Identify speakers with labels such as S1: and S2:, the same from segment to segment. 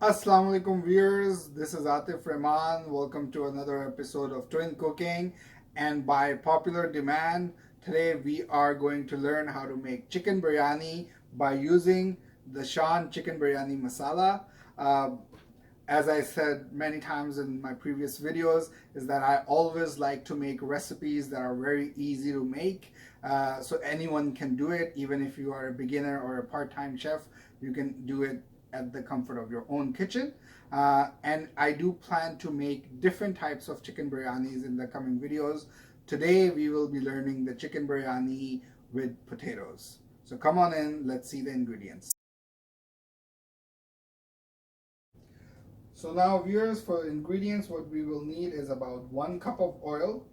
S1: Assalamu alaikum viewers, this is Atif Rahman. Welcome to another episode of Twin Cooking, and by popular demand today we are going to learn how to make chicken biryani by using the Shan chicken biryani masala. As I said many times in my previous videos, is that I always like to make recipes that are very easy to make, so anyone can do it. Even if you are a beginner or a part-time chef, you can do it at the comfort of your own kitchen. And I do plan to make different types of chicken biryanis in the coming videos. Today we will be learning the chicken biryani with potatoes. So come on in, let's see the ingredients. So now viewers, for ingredients, what we will need is about 1 cup of oil,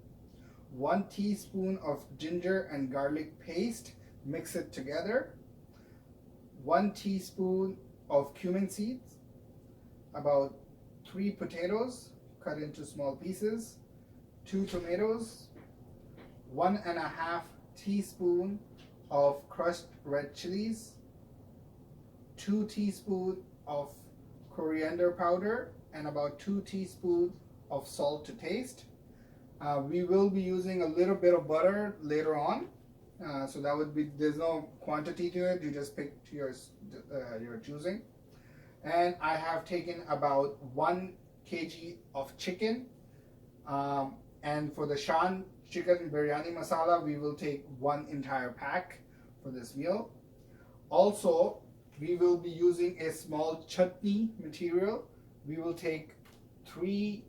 S1: 1 teaspoon of ginger and garlic paste, mix it together, 1 teaspoon of cumin seeds, about 3 potatoes cut into small pieces, 2 tomatoes, 1.5 teaspoon of crushed red chilies, 2 teaspoons of coriander powder, and about 2 teaspoons of salt to taste. We will be using a little bit of butter later on. So that would be, there's no quantity to it, you just pick to your choosing. And I have taken about 1 kg of chicken, and for the Shan chicken biryani masala we will take 1 entire pack for this meal. Also we will be using a small chutney material. We will take 3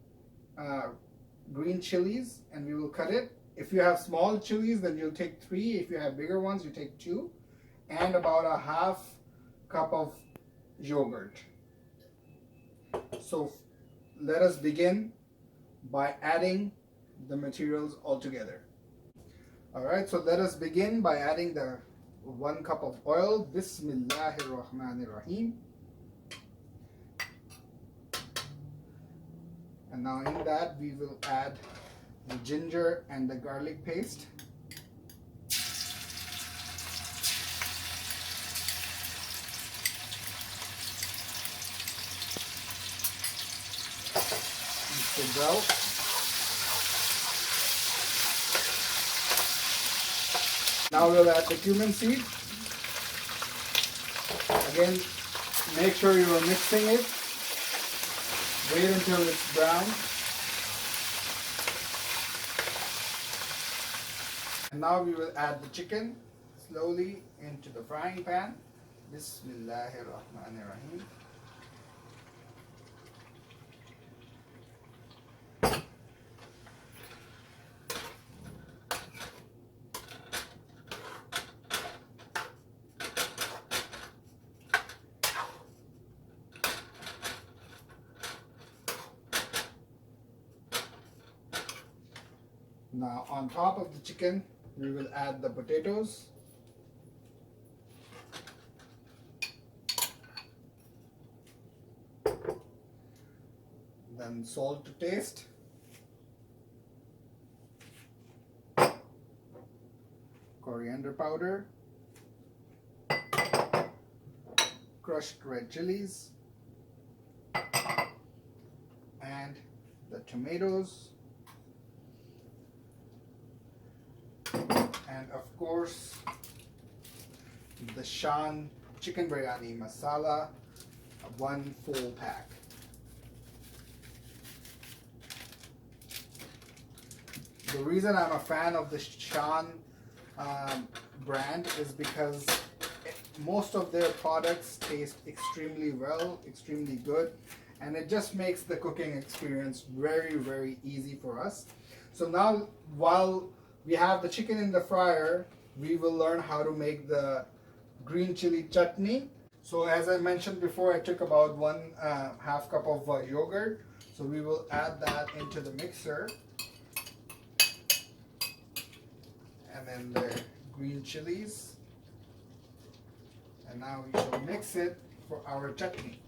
S1: green chilies and we will cut it. If you have small chilies, then you'll take 3. If you have bigger ones, you take 2. And about a half cup of yogurt. So let us begin by adding the materials all together. Alright, so let us begin by adding the 1 cup of oil. Bismillahir Rahmanir Rahim. And now in that we will add the ginger and the garlic paste. Mix it well. Now we'll add the cumin seed. Again, make sure you are mixing it. Wait until it's brown. And now we will add the chicken slowly into the frying pan. Bismillahir Rahmanir Rahim. Now on top of the chicken, we will add the potatoes. Then salt to taste. Coriander powder. Crushed red chilies. And the tomatoes. And of course the Shan chicken biryani masala, 1 full pack. The reason I'm a fan of the Shan brand is because most of their products taste extremely well, extremely good, and it just makes the cooking experience very, very easy for us. So now, while we have the chicken in the fryer, we will learn how to make the green chili chutney. So as I mentioned before, I took about 1.5 cup of yogurt. So we will add that into the mixer. And then the green chilies. And now we shall mix it for our chutney.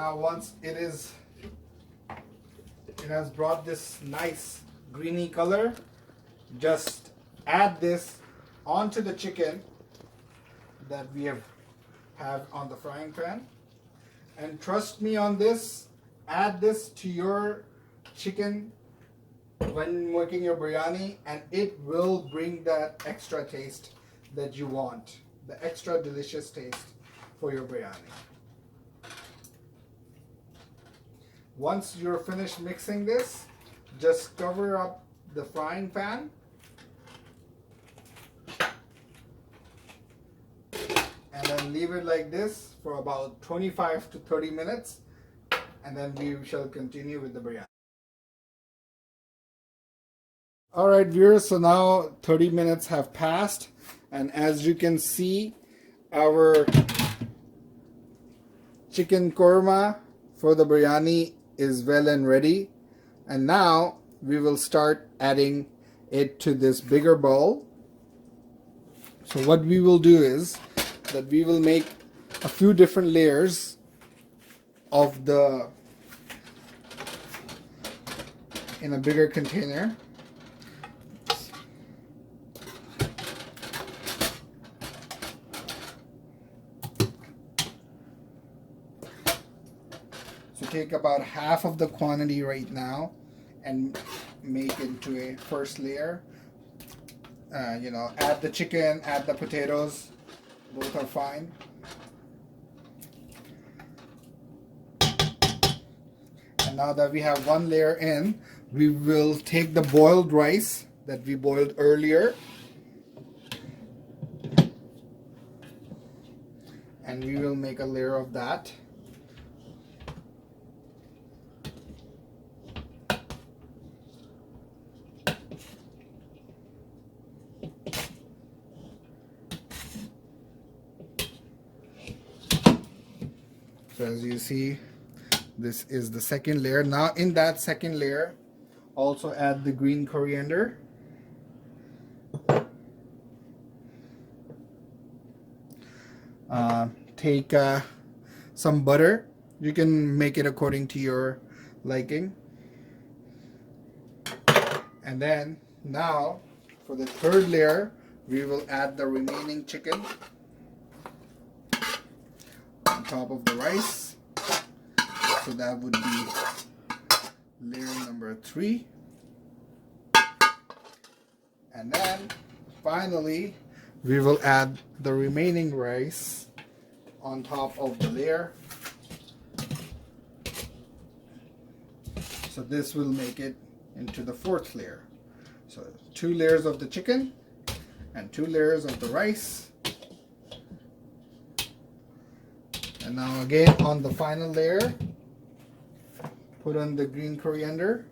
S1: now once it has brought this nice greeny color, just add this onto the chicken that we have on the frying pan. And trust me on this, add this to your chicken when making your biryani, and it will bring that extra taste that you want, the extra delicious taste for your biryani. Once you're finished mixing this, just cover up the frying pan and then leave it like this for about 25 to 30 minutes, and then we shall continue with the biryani. Alright viewers, so now 30 minutes have passed, and as you can see, our chicken korma for the biryani is well and ready. And now we will start adding it to this bigger bowl. So what we will do is that we will make a few different layers of in a bigger container. So take about half of the quantity right now and make it into a first layer. Add the chicken, add the potatoes, both are fine. And now that we have one layer in, we will take the boiled rice that we boiled earlier and we will make a layer of that. So as you see, this is the second layer. Now in that second layer, also add the green coriander. Take some butter. You can make it according to your liking. And then now for the third layer, we will add the remaining chicken on top of the rice. So that would be layer number 3. And then finally we will add the remaining rice on top of the layer. So this will make it into the 4th layer. So 2 layers of the chicken and 2 layers of the rice. And now again on the final layer, put on the green coriander.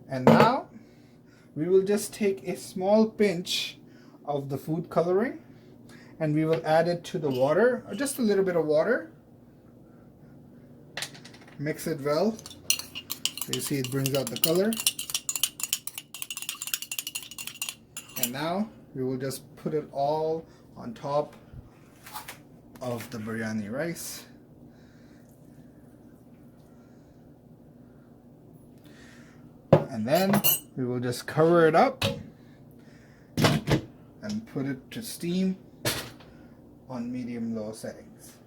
S1: And now we will just take a small pinch of the food coloring and we will add it to the water, or just a little bit of water. Mix it well. So you see it brings out the color. And now we will just put it all on top of the biryani rice. And then we will just cover it up and put it to steam on medium-low settings.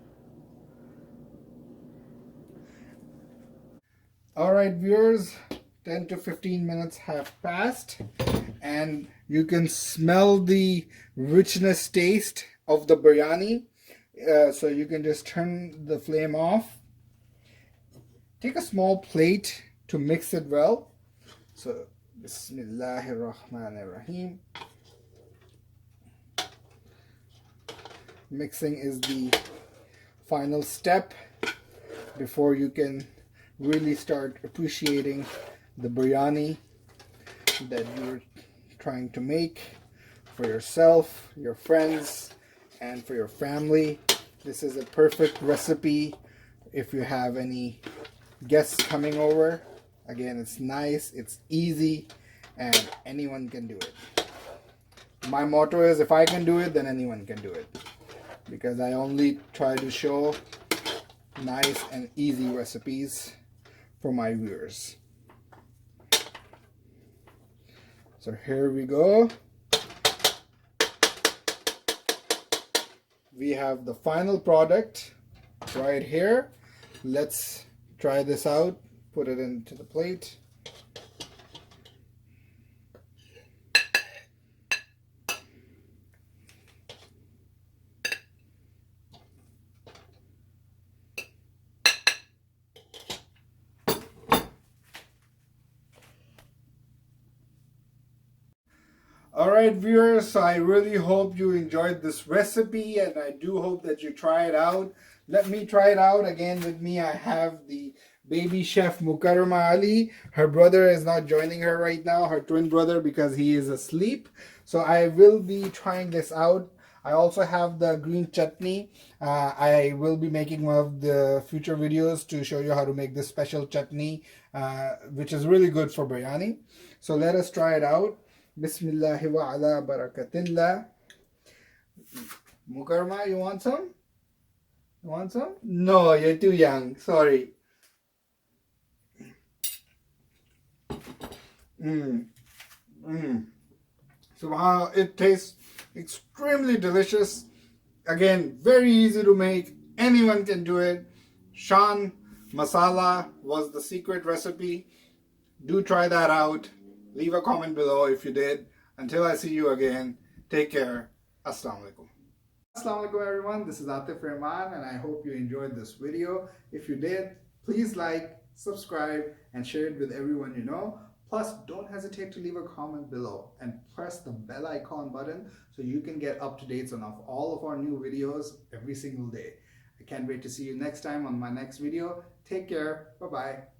S1: Alright viewers, 10 to 15 minutes have passed and you can smell the richness taste of the biryani. So you can just turn the flame off. Take a small plate to mix it well. So Bismillahir Rahmanir Rahim. Mixing is the final step before you can really start appreciating the biryani that you're trying to make for yourself, your friends, and for your family. This is a perfect recipe if you have any guests coming over. Again, it's nice, it's easy, and anyone can do it. My motto is, if I can do it, then anyone can do it. because I only try to show nice and easy recipes for my viewers. So here we go. We have the final product right here. Let's try this out. Put it into the plate. Alright viewers, so I really hope you enjoyed this recipe, and I do hope that you try it out. Let me try it out. Again, with me I have the baby chef Mukarrama Ali. Her brother is not joining her right now, her twin brother, because he is asleep. So I will be trying this out. I also have the green chutney. I will be making one of the future videos to show you how to make this special chutney, which is really good for biryani. So let us try it out. Bismillah wa ala barakatillah. Mukarrama, you want some? You want some? No, you're too young. Sorry. So it tastes extremely delicious. Again, very easy to make. Anyone can do it. Shan masala was the secret recipe. Do try that out. Leave a comment below if you did. Until I see you again, take care. Assalamu alaikum. Assalamu alaikum everyone. This is Atif Rahman, and I hope you enjoyed this video. If you did, please like, subscribe, and share it with everyone you know. Plus, don't hesitate to leave a comment below and press the bell icon button so you can get up-to-dates on all of our new videos every single day. I can't wait to see you next time on my next video. Take care. Bye-bye.